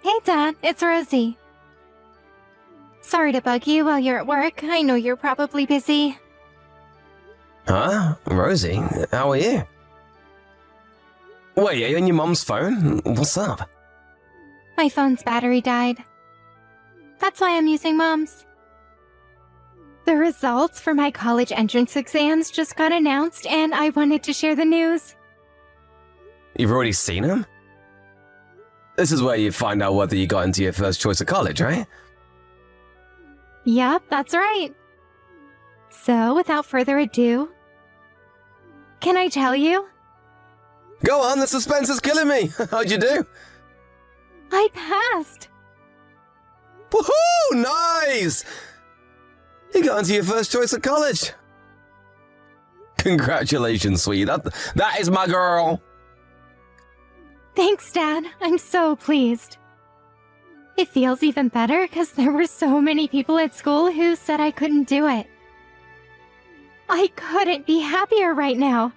Hey, Dad, it's Rosie. Sorry to bug you while you're at work. I know you're probably busy. Huh? Rosie, how are you? Wait, are you on your mom's phone? What's up? My phone's battery died. That's why I'm using Mom's. The results for my college entrance exams just got announced, and I wanted to share the news. You've already seen them? This is where you find out whether you got into your first choice of college, right? Yep, that's right. So, without further ado, can I tell you? Go on, the suspense is killing me. How'd you do? I passed. Woohoo! Nice! You got into your first choice of college. Congratulations, sweetie. That is my girl. Thanks, Dad. I'm so pleased. It feels even better because there were so many people at school who said I couldn't do it. I couldn't be happier right now.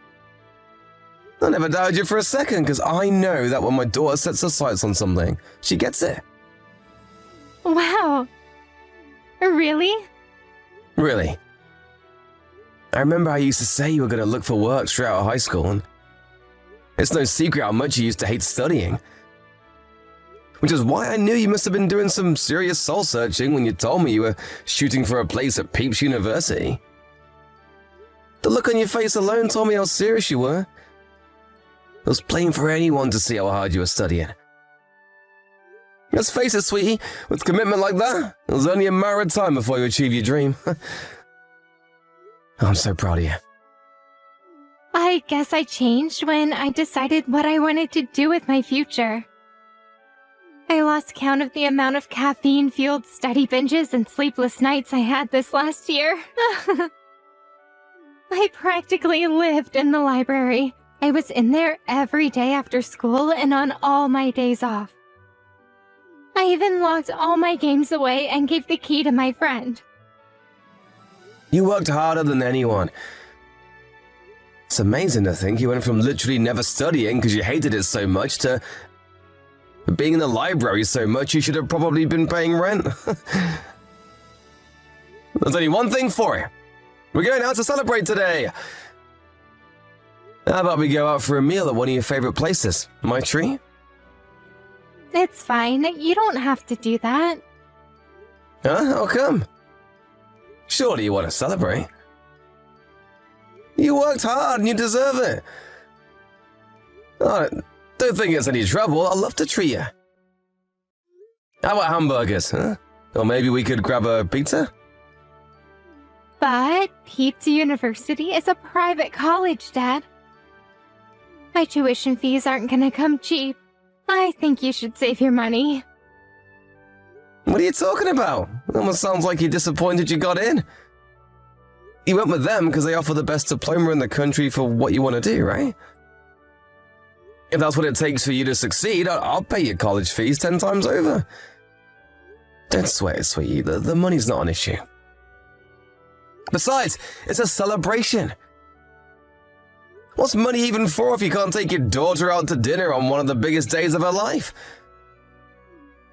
I never doubted you for a second, because I know that when my daughter sets her sights on something, she gets it. Wow. Really? Really. I remember how you used to say you were going to look for work straight out of high school, and it's no secret how much you used to hate studying. Which is why I knew you must have been doing some serious soul-searching when you told me you were shooting for a place at Peeps University. The look on your face alone told me how serious you were. It was plain for anyone to see how hard you were studying. Let's face it, sweetie, with commitment like that, it was only a matter of time before you achieve your dream. I'm so proud of you. I guess I changed when I decided what I wanted to do with my future. I lost count of the amount of caffeine-fueled study binges and sleepless nights I had this last year. I practically lived in the library. I was in there every day after school and on all my days off. I even locked all my games away and gave the key to my friend. You worked harder than anyone. It's amazing to think you went from literally never studying because you hated it so much to being in the library so much you should have probably been paying rent. There's only one thing for it. We're going out to celebrate today. How about we go out for a meal at one of your favorite places? My tree? It's fine. You don't have to do that. Huh? How come? Surely you want to celebrate. You worked hard and you deserve it. Oh, don't think it's any trouble. I'd love to treat you. How about hamburgers, huh? Or maybe we could grab a pizza? But Pizza University is a private college, Dad. My tuition fees aren't gonna come cheap. I think you should save your money. What are you talking about? It almost sounds like you're disappointed you got in. You went with them because they offer the best diploma in the country for what you want to do, right? If that's what it takes for you to succeed, I'll pay your college fees 10 times over. Don't sweat it, sweetie. The money's not an issue. Besides, it's a celebration. What's money even for if you can't take your daughter out to dinner on one of the biggest days of her life?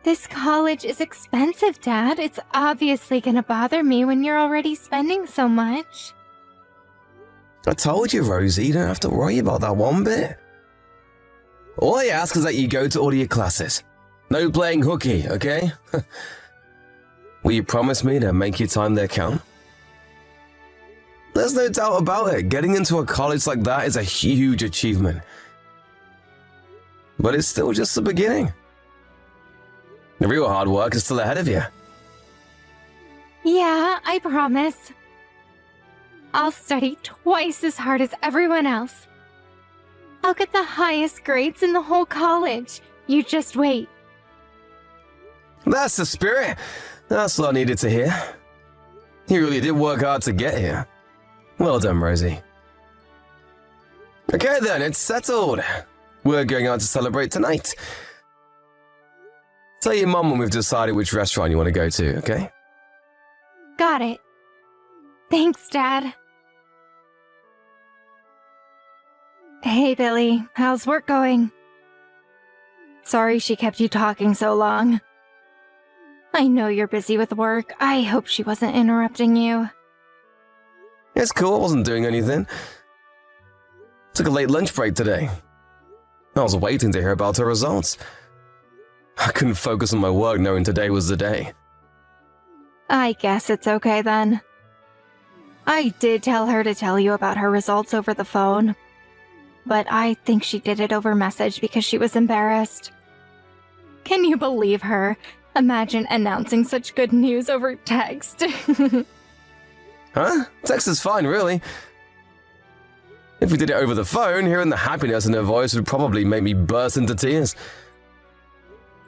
This college is expensive, Dad. It's obviously gonna bother me when you're already spending so much. I told you, Rosie, you don't have to worry about that one bit. All I ask is that you go to all of your classes. No playing hooky, okay? Will you promise me to make your time there count? There's no doubt about it. Getting into a college like that is a huge achievement. But it's still just the beginning. The real hard work is still ahead of you. Yeah, I promise. I'll study twice as hard as everyone else. I'll get the highest grades in the whole college. You just wait. That's the spirit. That's what I needed to hear. You really did work hard to get here. Well done, Rosie. Okay then, it's settled. We're going out to celebrate tonight. Tell your mum when we've decided which restaurant you want to go to, okay? Got it. Thanks, Dad. Hey, Billy. How's work going? Sorry she kept you talking so long. I know you're busy with work. I hope she wasn't interrupting you. It's cool, I wasn't doing anything. Took a late lunch break today. I was waiting to hear about her results. I couldn't focus on my work knowing today was the day. I guess it's okay then. I did tell her to tell you about her results over the phone, but I think she did it over message because she was embarrassed. Can you believe her? Imagine announcing such good news over text. Huh? Text is fine, really. If we did it over the phone, hearing the happiness in her voice would probably make me burst into tears.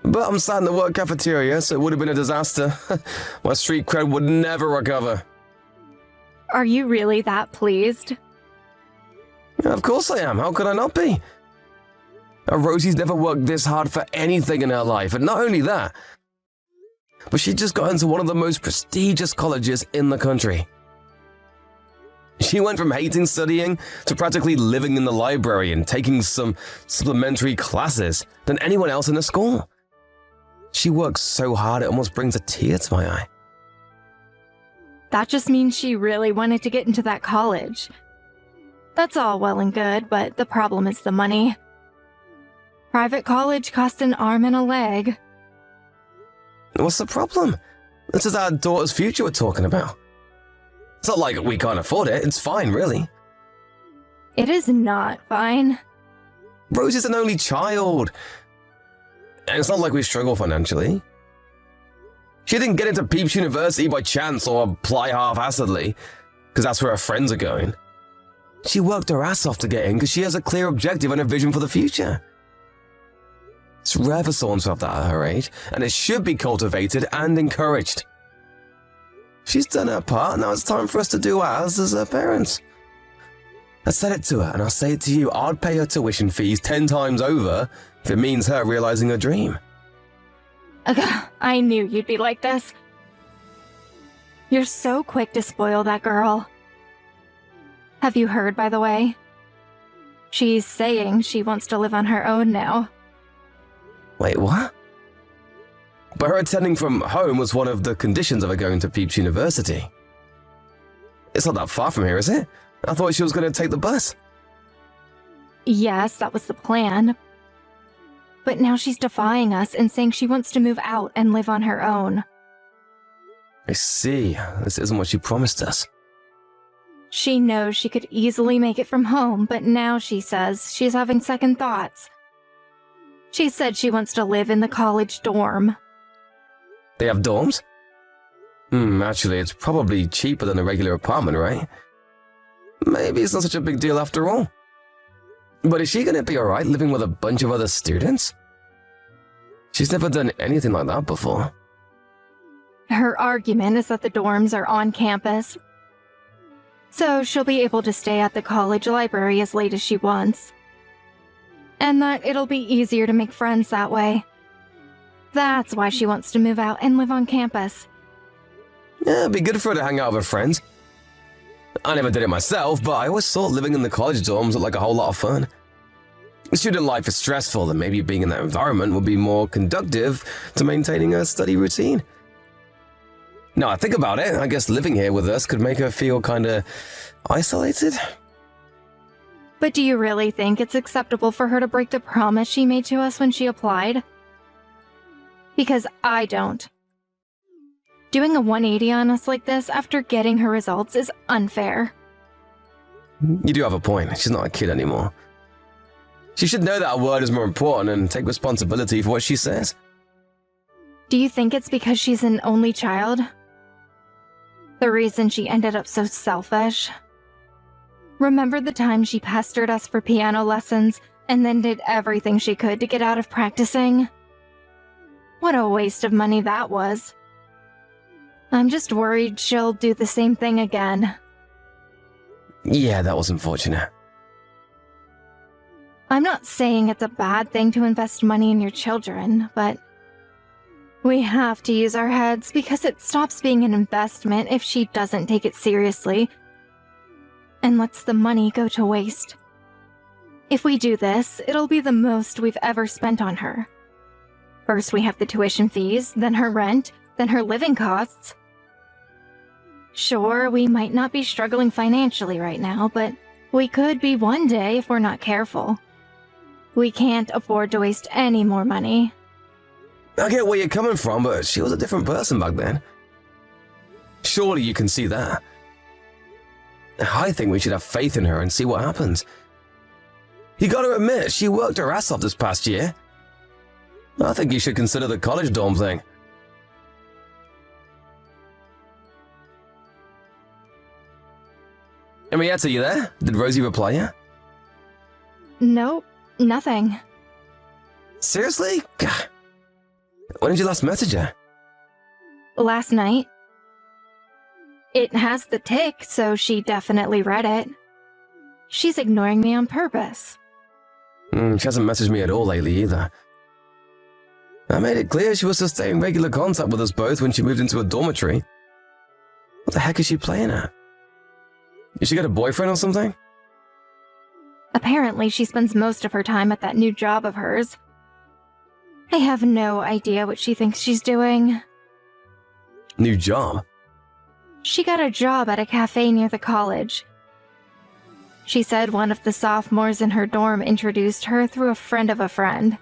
But I'm sat in the work cafeteria, so it would have been a disaster. My street cred would never recover. Are you really that pleased? Yeah, of course I am. How could I not be? Rosie's never worked this hard for anything in her life, and not only that, but she just got into one of the most prestigious colleges in the country. She went from hating studying to practically living in the library and taking some supplementary classes than anyone else in the school. She works so hard it almost brings a tear to my eye. That just means she really wanted to get into that college. That's all well and good, but the problem is the money. Private college costs an arm and a leg. What's the problem? This is our daughter's future we're talking about. It's not like we can't afford it, it's fine, really. It is not fine. Rosie's an only child. And it's not like we struggle financially. She didn't get into Peeps University by chance or apply half-assedly, because that's where her friends are going. She worked her ass off to get in because she has a clear objective and a vision for the future. It's rare for someone to have that at her age, and it should be cultivated and encouraged. She's done her part, now it's time for us to do ours as her parents. I said it to her, and I'll say it to you, I'd pay her tuition fees 10 times over if it means her realizing her dream. Ugh, I knew you'd be like this. You're so quick to spoil that girl. Have you heard, by the way? She's saying she wants to live on her own now. Wait, what? But her attending from home was one of the conditions of her going to Peeps University. It's not that far from here, is it? I thought she was going to take the bus. Yes, that was the plan. But now she's defying us and saying she wants to move out and live on her own. I see. This isn't what she promised us. She knows she could easily make it from home, but now she says she's having second thoughts. She said she wants to live in the college dorm. They have dorms? Actually, it's probably cheaper than a regular apartment, right? Maybe it's not such a big deal after all. But is she going to be alright living with a bunch of other students? She's never done anything like that before. Her argument is that the dorms are on campus, so she'll be able to stay at the college library as late as she wants. And that it'll be easier to make friends that way. That's why she wants to move out and live on campus. Yeah, it'd be good for her to hang out with her friends. I never did it myself, but I always thought living in the college dorms looked like a whole lot of fun. Student life is stressful, and maybe being in that environment would be more conducive to maintaining a study routine. Now I think about it, I guess living here with us could make her feel kinda isolated. But do you really think it's acceptable for her to break the promise she made to us when she applied? Because I don't. Doing a 180 on us like this after getting her results is unfair. You do have a point, she's not a kid anymore. She should know that her word is more important and take responsibility for what she says. Do you think it's because she's an only child? The reason she ended up so selfish? Remember the time she pestered us for piano lessons and then did everything she could to get out of practicing? What a waste of money that was. I'm just worried she'll do the same thing again. Yeah, that was unfortunate. I'm not saying it's a bad thing to invest money in your children, but we have to use our heads because it stops being an investment if she doesn't take it seriously and lets the money go to waste. If we do this, it'll be the most we've ever spent on her. First we have the tuition fees, then her rent, then her living costs. Sure, we might not be struggling financially right now, but we could be one day if we're not careful. We can't afford to waste any more money. I get where you're coming from, but she was a different person back then. Surely you can see that. I think we should have faith in her and see what happens. You gotta admit, she worked her ass off this past year. I think you should consider the college dorm thing. Henrietta, you there? Did Rosie reply yet? Nope, nothing. Seriously? God. When did you last message her? Last night. It has the tick, so she definitely read it. She's ignoring me on purpose. She hasn't messaged me at all lately either. I made it clear she was to stay in regular contact with us both when she moved into a dormitory. What the heck is she playing at? Did she get a boyfriend or something? Apparently, she spends most of her time at that new job of hers. I have no idea what she thinks she's doing. New job? She got a job at a cafe near the college. She said one of the sophomores in her dorm introduced her through a friend of a friend.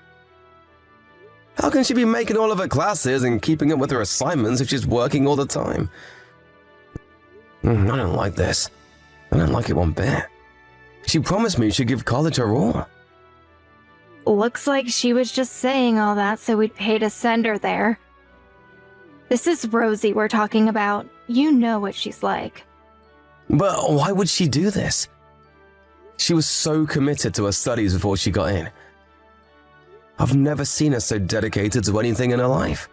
How can she be making all of her classes and keeping up with her assignments if she's working all the time? I don't like this. I don't like it one bit. She promised me she'd give college her all. Looks like she was just saying all that so we'd pay to send her there. This is Rosie we're talking about. You know what she's like. But why would she do this? She was so committed to her studies before she got in. I've never seen her so dedicated to anything in her life.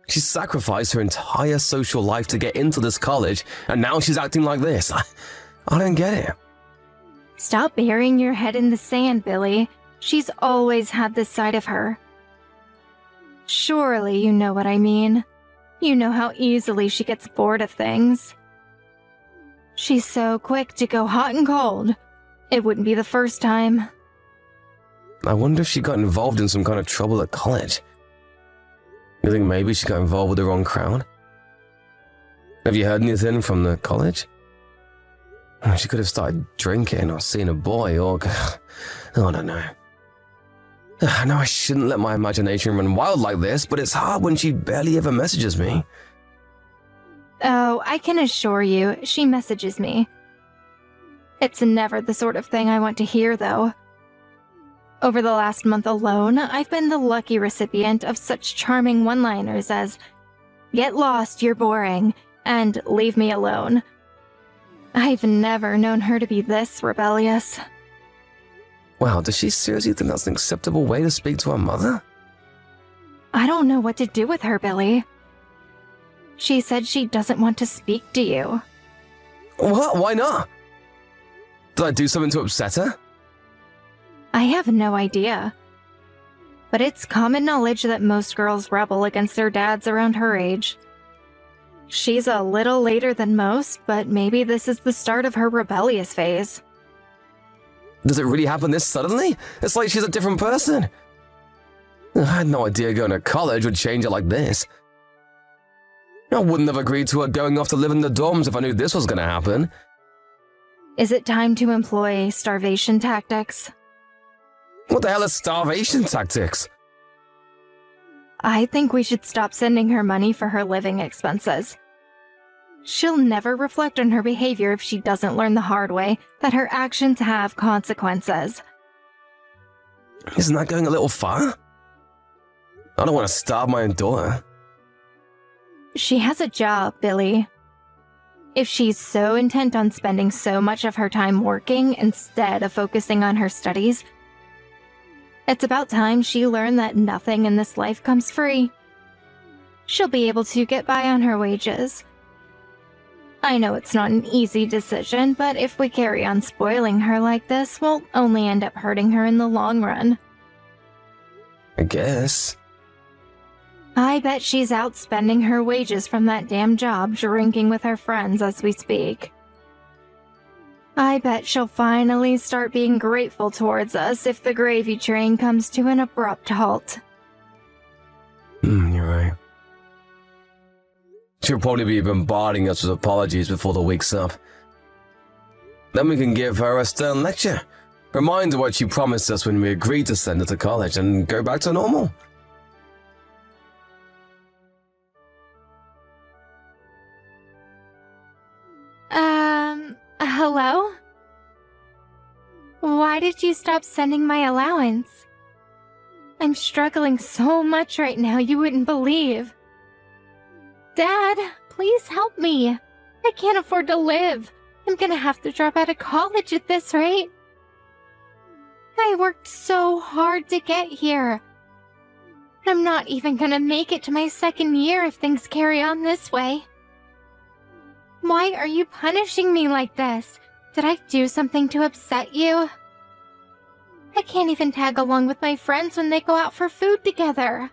She sacrificed her entire social life to get into this college, and now she's acting like this. I don't get it. Stop burying your head in the sand, Billy. She's always had this side of her. Surely you know what I mean. You know how easily she gets bored of things. She's so quick to go hot and cold. It wouldn't be the first time. I wonder if she got involved in some kind of trouble at college. You think maybe she got involved with the wrong crowd? Have you heard anything from the college? She could have started drinking or seen a boy or... I don't know. I know I shouldn't let my imagination run wild like this, but it's hard when she barely ever messages me. Oh, I can assure you, she messages me. It's never the sort of thing I want to hear, though. Over the last month alone, I've been the lucky recipient of such charming one-liners as, "Get lost, you're boring," and "Leave me alone." I've never known her to be this rebellious. Wow, does she seriously think that's an acceptable way to speak to her mother? I don't know what to do with her, Billy. She said she doesn't want to speak to you. What? Why not? Did I do something to upset her? I have no idea. But it's common knowledge that most girls rebel against their dads around her age. She's a little later than most, but maybe this is the start of her rebellious phase. Does it really happen this suddenly? It's like she's a different person. I had no idea going to college would change her like this. I wouldn't have agreed to her going off to live in the dorms if I knew this was going to happen. Is it time to employ starvation tactics? What the hell is starvation tactics? I think we should stop sending her money for her living expenses. She'll never reflect on her behavior if she doesn't learn the hard way that her actions have consequences. Isn't that going a little far? I don't want to starve my own daughter. She has a job, Billy. If she's so intent on spending so much of her time working instead of focusing on her studies, it's about time she learned that nothing in this life comes free. She'll be able to get by on her wages. I know it's not an easy decision, but if we carry on spoiling her like this, we'll only end up hurting her in the long run. I guess. I bet she's out spending her wages from that damn job drinking with her friends as we speak. I bet she'll finally start being grateful towards us if the gravy train comes to an abrupt halt. You're right. She'll probably be bombarding us with apologies before the week's up. Then we can give her a stern lecture. Remind her what she promised us when we agreed to send her to college and go back to normal. Hello? Why did you stop sending my allowance? I'm struggling so much right now you wouldn't believe. Dad, please help me. I can't afford to live. I'm gonna have to drop out of college at this rate. I worked so hard to get here. I'm not even gonna make it to my second year if things carry on this way. Why are you punishing me like this? Did I do something to upset you? I can't even tag along with my friends when they go out for food together.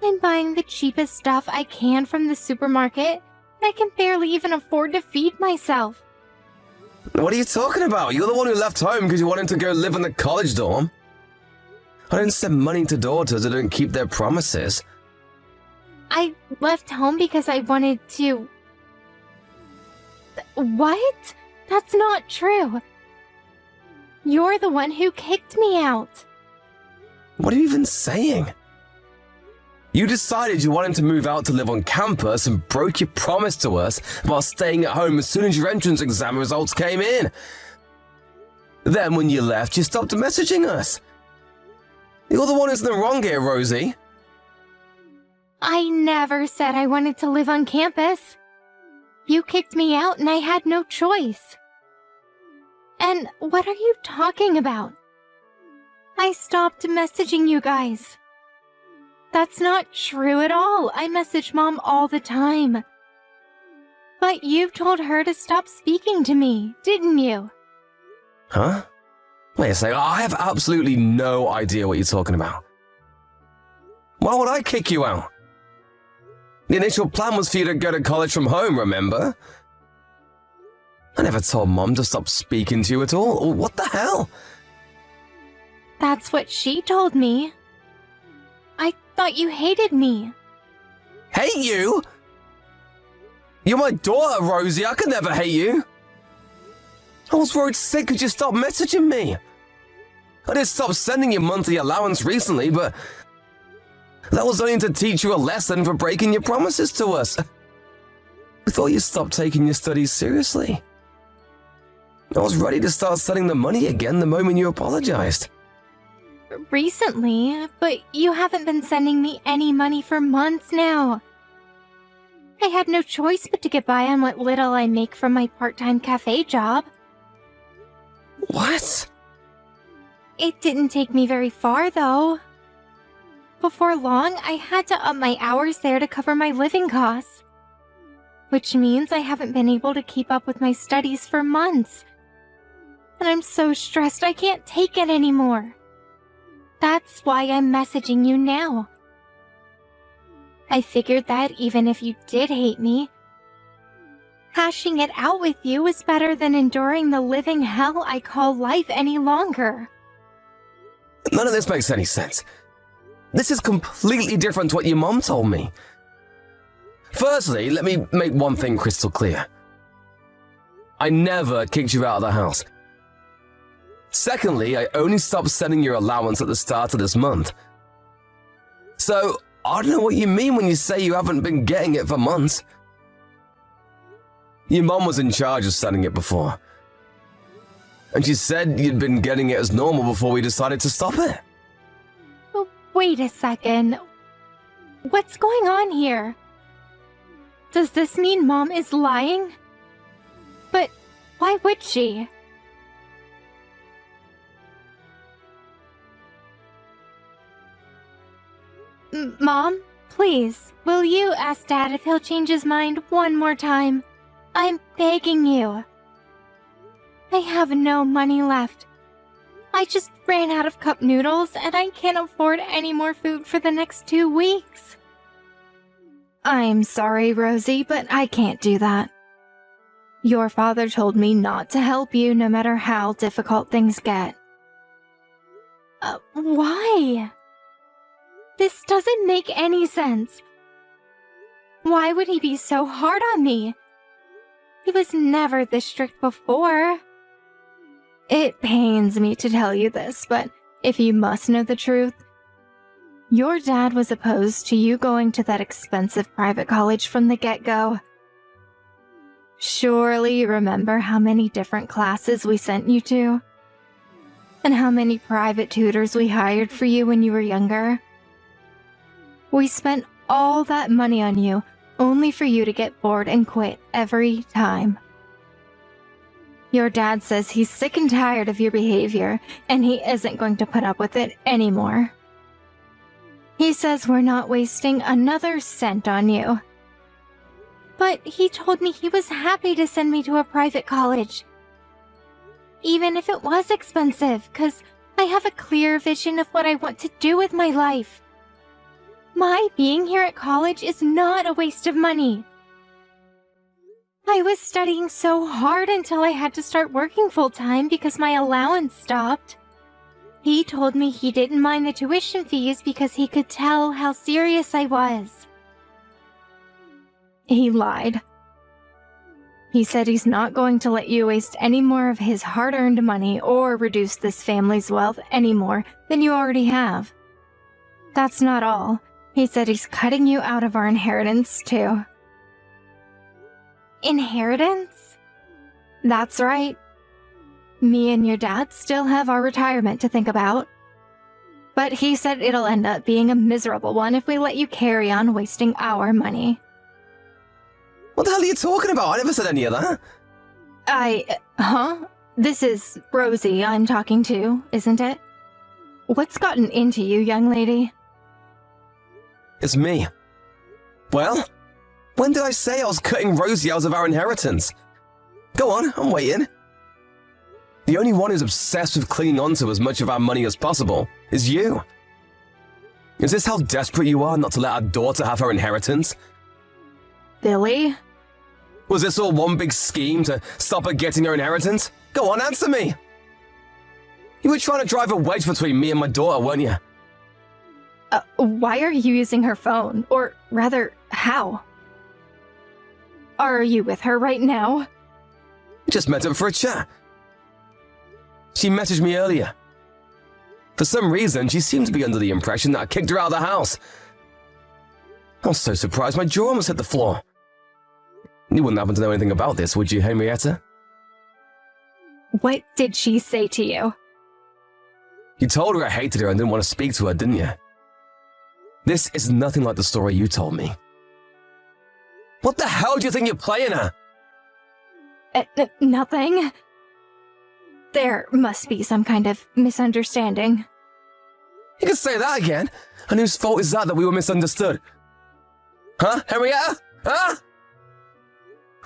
I'm buying the cheapest stuff I can from the supermarket, and I can barely even afford to feed myself. What are you talking about? You're the one who left home because you wanted to go live in the college dorm. I don't send money to daughters that don't keep their promises. I left home because I wanted to... What? That's not true. You're the one who kicked me out. What are you even saying? You decided you wanted to move out to live on campus and broke your promise to us while staying at home as soon as your entrance exam results came in. Then when you left, you stopped messaging us. You're the one who's in the wrong here, Rosie. I never said I wanted to live on campus. You kicked me out and I had no choice. And what are you talking about? I stopped messaging you guys. That's not true at all. I message Mom all the time. But you told her to stop speaking to me, didn't you? Huh? Wait a second, I have absolutely no idea what you're talking about. Why would I kick you out? The initial plan was for you to go to college from home, remember? I never told Mom to stop speaking to you at all. What the hell? That's what she told me. I thought you hated me. Hate you? You're my daughter, Rosie. I could never hate you. I was worried sick because you stopped messaging me. I did stop sending you monthly allowance recently, but that was only to teach you a lesson for breaking your promises to us. I thought you stopped taking your studies seriously. I was ready to start sending the money again the moment you apologized. Recently, but you haven't been sending me any money for months now. I had no choice but to get by on what little I make from my part-time cafe job. What? It didn't take me very far, though. Before long, I had to up my hours there to cover my living costs. Which means I haven't been able to keep up with my studies for months. And I'm so stressed I can't take it anymore. That's why I'm messaging you now. I figured that even if you did hate me, hashing it out with you was better than enduring the living hell I call life any longer. None of this makes any sense. This is completely different to what your mom told me. Firstly, let me make one thing crystal clear. I never kicked you out of the house. Secondly, I only stopped sending your allowance at the start of this month. So, I don't know what you mean when you say you haven't been getting it for months. Your mom was in charge of sending it before. And she said you'd been getting it as normal before we decided to stop it. Oh, wait a second. What's going on here? Does this mean Mom is lying? But why would she? Mom, please, will you ask Dad if he'll change his mind one more time? I'm begging you. I have no money left. I just ran out of cup noodles and I can't afford any more food for the next 2 weeks. I'm sorry, Rosie, but I can't do that. Your father told me not to help you no matter how difficult things get. Why? This doesn't make any sense. Why would he be so hard on me? He was never this strict before. It pains me to tell you this, but if you must know the truth, your dad was opposed to you going to that expensive private college from the get-go. Surely you remember how many different classes we sent you to? And how many private tutors we hired for you when you were younger? We spent all that money on you, only for you to get bored and quit every time. Your dad says he's sick and tired of your behavior, and he isn't going to put up with it anymore. He says we're not wasting another cent on you. But he told me he was happy to send me to a private college. Even if it was expensive, 'cause I have a clear vision of what I want to do with my life. My being here at college is not a waste of money. I was studying so hard until I had to start working full-time because my allowance stopped. He told me he didn't mind the tuition fees because he could tell how serious I was. He lied. He said he's not going to let you waste any more of his hard-earned money or reduce this family's wealth any more than you already have. That's not all. He said he's cutting you out of our inheritance, too. Inheritance? That's right. Me and your dad still have our retirement to think about. But he said it'll end up being a miserable one if we let you carry on wasting our money. What the hell are you talking about? I never said any of that. This is Rosie I'm talking to, isn't it? What's gotten into you, young lady? It's me. Well, when did I say I was cutting Rosie out of our inheritance? Go on, I'm waiting. The only one who's obsessed with clinging onto as much of our money as possible is you. Is this how desperate you are not to let our daughter have her inheritance? Billy? Was this all one big scheme to stop her getting her inheritance? Go on, answer me! You were trying to drive a wedge between me and my daughter, weren't you? Why are you using her phone? Or rather, how? Are you with her right now? We just met up for a chat. She messaged me earlier. For some reason, she seemed to be under the impression that I kicked her out of the house. I was so surprised my jaw almost hit the floor. You wouldn't happen to know anything about this, would you, Henrietta? What did she say to you? You told her I hated her and didn't want to speak to her, didn't you? This is nothing like the story you told me. What the hell do you think you're playing at? Nothing. There must be some kind of misunderstanding. You can say that again. And whose fault is that we were misunderstood? Huh, Henrietta? Huh?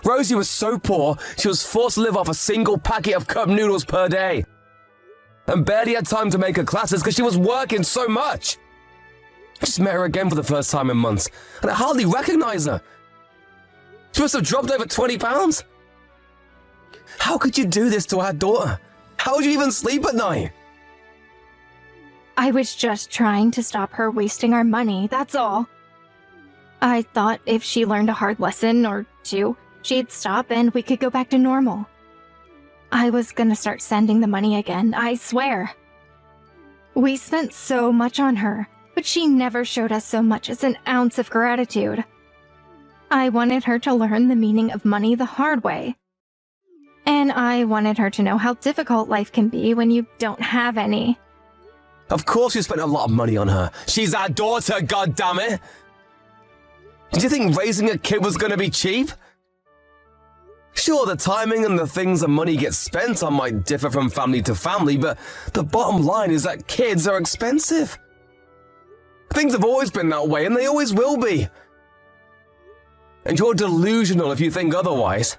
Rosie was so poor, she was forced to live off a single packet of cup noodles per day. And barely had time to make her classes because she was working so much. I just met her again for the first time in months, and I hardly recognize her. She must have dropped over 20 pounds. How could you do this to our daughter? How would you even sleep at night? I was just trying to stop her wasting our money, that's all. I thought if she learned a hard lesson or two, she'd stop and we could go back to normal. I was gonna start sending the money again, I swear. We spent so much on her, but she never showed us so much as an ounce of gratitude. I wanted her to learn the meaning of money the hard way. And I wanted her to know how difficult life can be when you don't have any. Of course you spent a lot of money on her. She's our daughter, goddammit! Did you think raising a kid was gonna be cheap? Sure, the timing and the things the money gets spent on might differ from family to family, but the bottom line is that kids are expensive. Things have always been that way, and they always will be. And you're delusional if you think otherwise.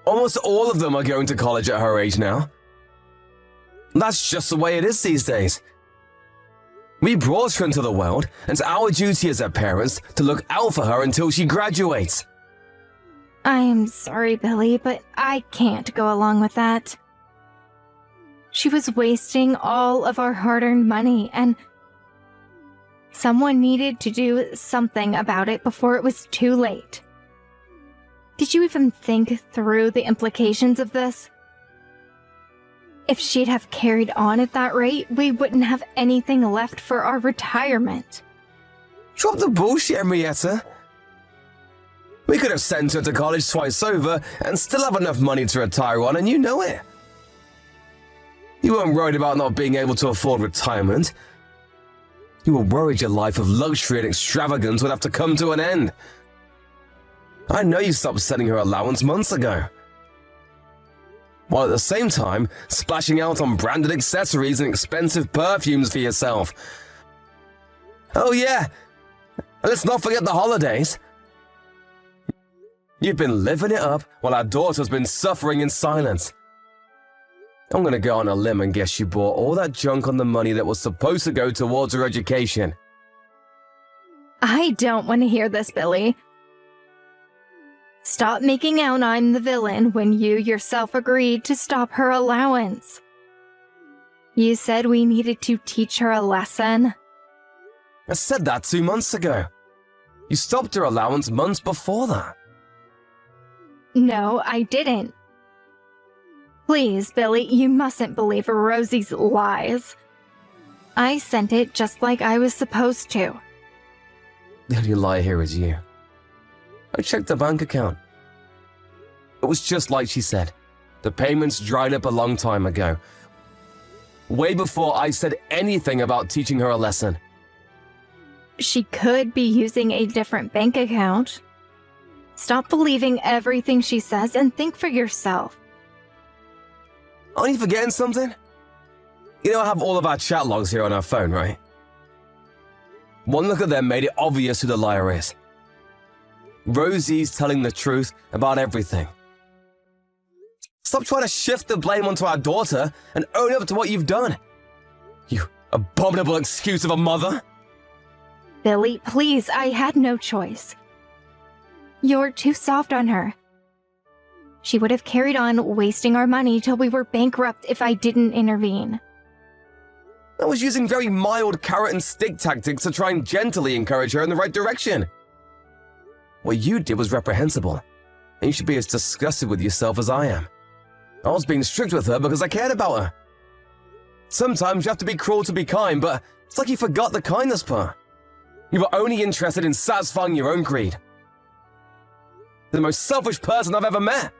Almost all of them are going to college at her age now. That's just the way it is these days. We brought her into the world, and it's our duty as her parents to look out for her until she graduates. I'm sorry, Billy, but I can't go along with that. She was wasting all of our hard-earned money, and Someone needed to do something about it before it was too late. Did you even think through the implications of this? If she'd have carried on at that rate, we wouldn't have anything left for our retirement. Drop the bullshit, Henrietta. We could have sent her to college twice over and still have enough money to retire on, and you know it. You weren't worried about not being able to afford retirement. You were worried your life of luxury and extravagance would have to come to an end. I know you stopped sending her allowance months ago, while at the same time splashing out on branded accessories and expensive perfumes for yourself. Oh yeah, and let's not forget the holidays. You've been living it up while our daughter's been suffering in silence. I'm gonna go on a limb and guess you bought all that junk on the money that was supposed to go towards her education. I don't want to hear this, Billy. Stop making out I'm the villain when you yourself agreed to stop her allowance. You said we needed to teach her a lesson. I said that 2 months ago. You stopped her allowance months before that. No, I didn't. Please, Billy, you mustn't believe Rosie's lies. I sent it just like I was supposed to. The only lie here is you. I checked the bank account. It was just like she said. The payments dried up a long time ago. Way before I said anything about teaching her a lesson. She could be using a different bank account. Stop believing everything she says and think for yourself. Aren't you forgetting something? You know I have all of our chat logs here on our phone, right? One look at them made it obvious who the liar is. Rosie's telling the truth about everything. Stop trying to shift the blame onto our daughter and own up to what you've done. You abominable excuse of a mother. Billy, please, I had no choice. You're too soft on her. She would have carried on wasting our money till we were bankrupt if I didn't intervene. I was using very mild carrot and stick tactics to try and gently encourage her in the right direction. What you did was reprehensible, and you should be as disgusted with yourself as I am. I was being strict with her because I cared about her. Sometimes you have to be cruel to be kind, but it's like you forgot the kindness part. You were only interested in satisfying your own greed. You're the most selfish person I've ever met.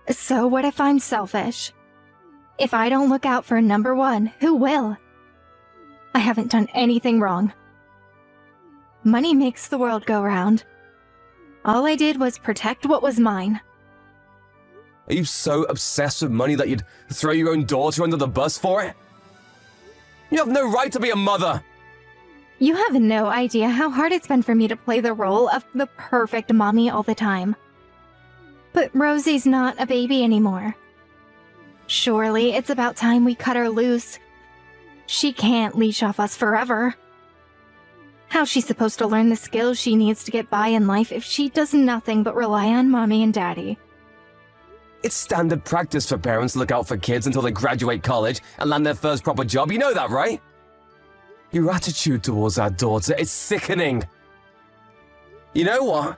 So what if I'm selfish? If I don't look out for number one, who will? I haven't done anything wrong. Money makes the world go round. All I did was protect what was mine. Are you so obsessed with money that you'd throw your own daughter under the bus for it? You have no right to be a mother! You have no idea how hard it's been for me to play the role of the perfect mommy all the time. But Rosie's not a baby anymore. Surely it's about time we cut her loose. She can't leash off us forever. How's she supposed to learn the skills she needs to get by in life if she does nothing but rely on mommy and daddy? It's standard practice for parents to look out for kids until they graduate college and land their first proper job. You know that, right? Your attitude towards our daughter is sickening. You know what?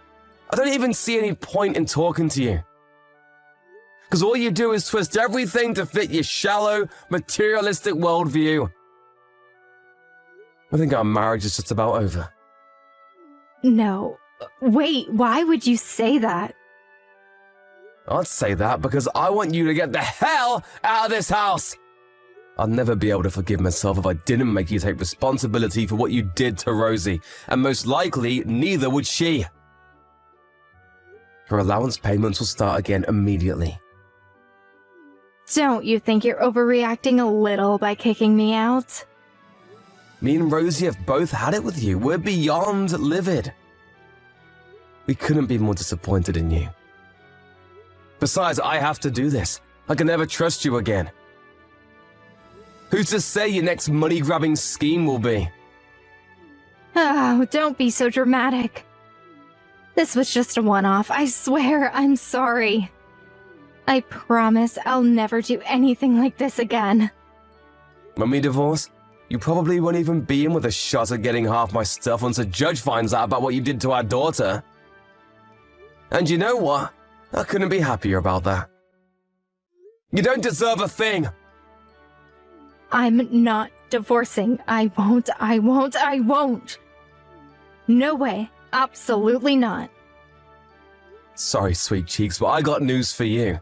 I don't even see any point in talking to you. Because all you do is twist everything to fit your shallow, materialistic worldview. I think our marriage is just about over. No. Wait, why would you say that? I'd say that because I want you to get the hell out of this house! I'll never be able to forgive myself if I didn't make you take responsibility for what you did to Rosie, and most likely, neither would she. Her allowance payments will start again immediately. Don't you think you're overreacting a little by kicking me out? Me and Rosie have both had it with you. We're beyond livid. We couldn't be more disappointed in you. Besides, I have to do this. I can never trust you again. Who's to say your next money-grabbing scheme will be? Oh, don't be so dramatic. This was just a one-off. I swear, I'm sorry. I promise I'll never do anything like this again. When we divorce, you probably won't even be in with a shot at getting half my stuff once a judge finds out about what you did to our daughter. And you know what? I couldn't be happier about that. You don't deserve a thing! I'm not divorcing. I won't. No way. Absolutely not. Sorry, sweet cheeks, but I got news for you.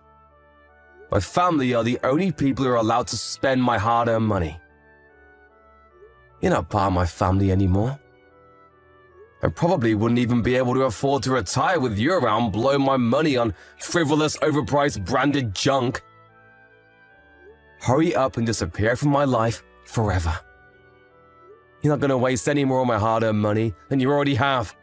My family are the only people who are allowed to spend my hard-earned money. You're not part of my family anymore. I probably wouldn't even be able to afford to retire with you around blowing my money on frivolous, overpriced, branded junk. Hurry up and disappear from my life forever. You're not going to waste any more of my hard-earned money than you already have.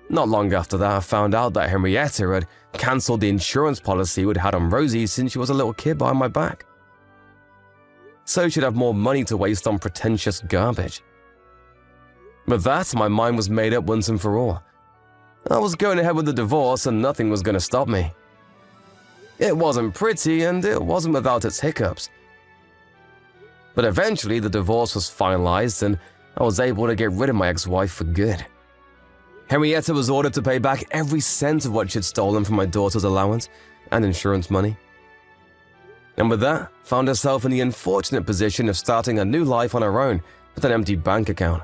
Not long after that, I found out that Henrietta had cancelled the insurance policy we'd had on Rosie since she was a little kid behind my back. So she'd have more money to waste on pretentious garbage. With that, my mind was made up once and for all. I was going ahead with the divorce and nothing was going to stop me. It wasn't pretty and it wasn't without its hiccups. But eventually the divorce was finalized and I was able to get rid of my ex-wife for good. Henrietta was ordered to pay back every cent of what she'd stolen from my daughter's allowance and insurance money. And with that, found herself in the unfortunate position of starting a new life on her own with an empty bank account.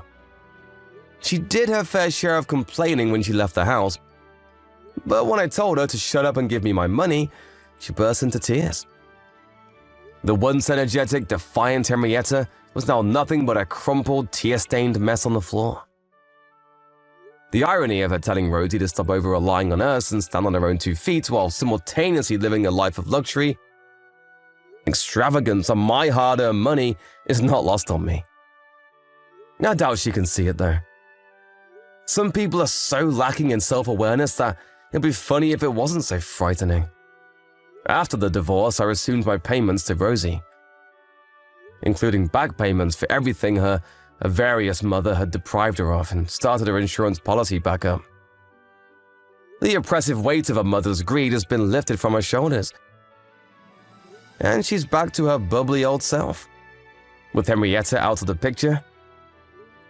She did her fair share of complaining when she left the house, but when I told her to shut up and give me my money, she burst into tears. The once energetic, defiant Henrietta was now nothing but a crumpled, tear-stained mess on the floor. The irony of her telling Rosie to stop over-relying on us and stand on her own 2 feet while simultaneously living a life of luxury, extravagance on my hard-earned money is not lost on me. I doubt she can see it though. Some people are so lacking in self-awareness that it'd be funny if it wasn't so frightening. After the divorce, I resumed my payments to Rosie, including back payments for everything her various mother had deprived her of, and started her insurance policy back up. The oppressive weight of her mother's greed has been lifted from her shoulders, and she's back to her bubbly old self. With Henrietta out of the picture,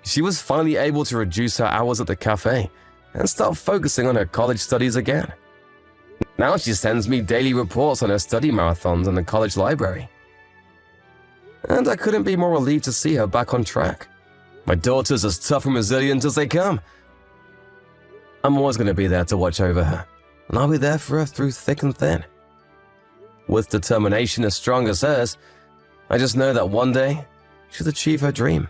she was finally able to reduce her hours at the cafe and start focusing on her college studies again. Now she sends me daily reports on her study marathons in the college library. And I couldn't be more relieved to see her back on track. My daughter's as tough and resilient as they come. I'm always going to be there to watch over her, and I'll be there for her through thick and thin. With determination as strong as hers, I just know that one day she'll achieve her dream.